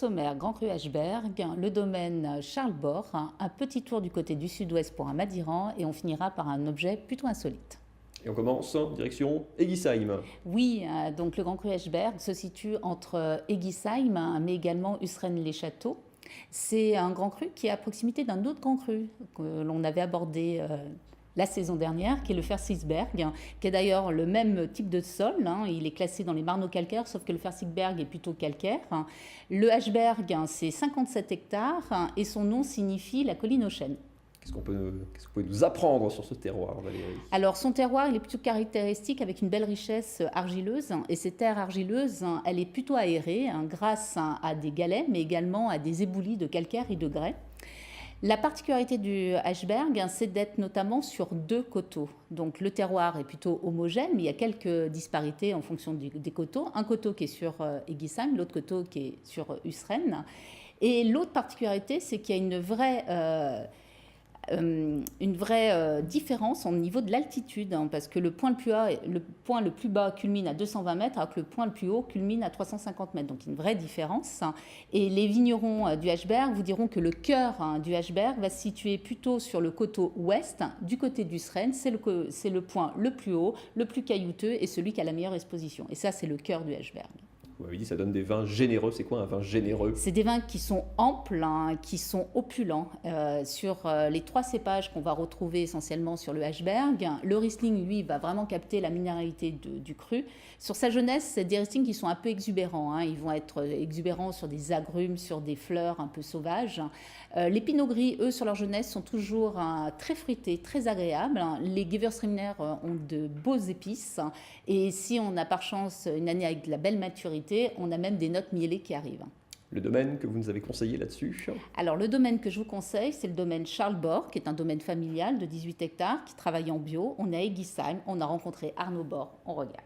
sommaire, Grand Cru Ashberg, le domaine Charles Bort, un petit tour du côté du sud-ouest pour un Madiran et on finira par un objet plutôt insolite. Et on commence, direction Egisheim. Oui, donc le Grand Cru Ashberg se situe entre Egisheim mais également Usren-les-Châteaux. C'est un grand cru qui est à proximité d'un autre grand cru que l'on avait abordé la saison dernière, qui est le Fersigberg, qui est d'ailleurs le même type de sol. Il est classé dans les marneaux calcaires, sauf que le Fersigberg est plutôt calcaire. Le Ashberg, c'est 57 hectares et son nom signifie la colline aux chênes. Qu'est-ce que vous pouvez nous apprendre sur ce terroir, Valérie? Alors, son terroir, il est plutôt caractéristique avec une belle richesse argileuse. Et cette terre argileuse, elle est plutôt aérée grâce à des galets, mais également à des éboulis de calcaire et de grès. La particularité du Ashberg, c'est d'être notamment sur deux coteaux. Donc le terroir est plutôt homogène, mais il y a quelques disparités en fonction des coteaux. Un coteau qui est sur Egisheim, l'autre coteau qui est sur Usren. Et l'autre particularité, c'est qu'il y a une vraie différence au niveau de l'altitude, parce que le point le plus bas culmine à 220 mètres, alors que le point le plus haut culmine à 350 mètres. Donc une vraie différence. Et les vignerons du Ashberg vous diront que le cœur du Ashberg va se situer plutôt sur le coteau ouest, du côté du Sren. C'est le point le plus haut, le plus caillouteux et celui qui a la meilleure exposition. Et ça, c'est le cœur du Ashberg. Vous m'avez dit ça donne des vins généreux. C'est quoi un vin généreux? C'est des vins qui sont amples, qui sont opulents. Sur les trois cépages qu'on va retrouver essentiellement sur le Ashberg, le Riesling, lui, va vraiment capter la minéralité du cru. Sur sa jeunesse, c'est des Riesling qui sont un peu exubérants. Ils vont être exubérants sur des agrumes, sur des fleurs un peu sauvages. Les Pinots Gris, eux, sur leur jeunesse, sont toujours très fruités, très agréables. Les Gewürztraminer ont de beaux épices. Et si on a par chance une année avec de la belle maturité, on a même des notes mielées qui arrivent. Le domaine que vous nous avez conseillé là-dessus? Alors, le domaine que je vous conseille, c'est le domaine Charles Bort, qui est un domaine familial de 18 hectares, qui travaille en bio. On est à Egisheim, on a rencontré Arnaud Bort, on regarde.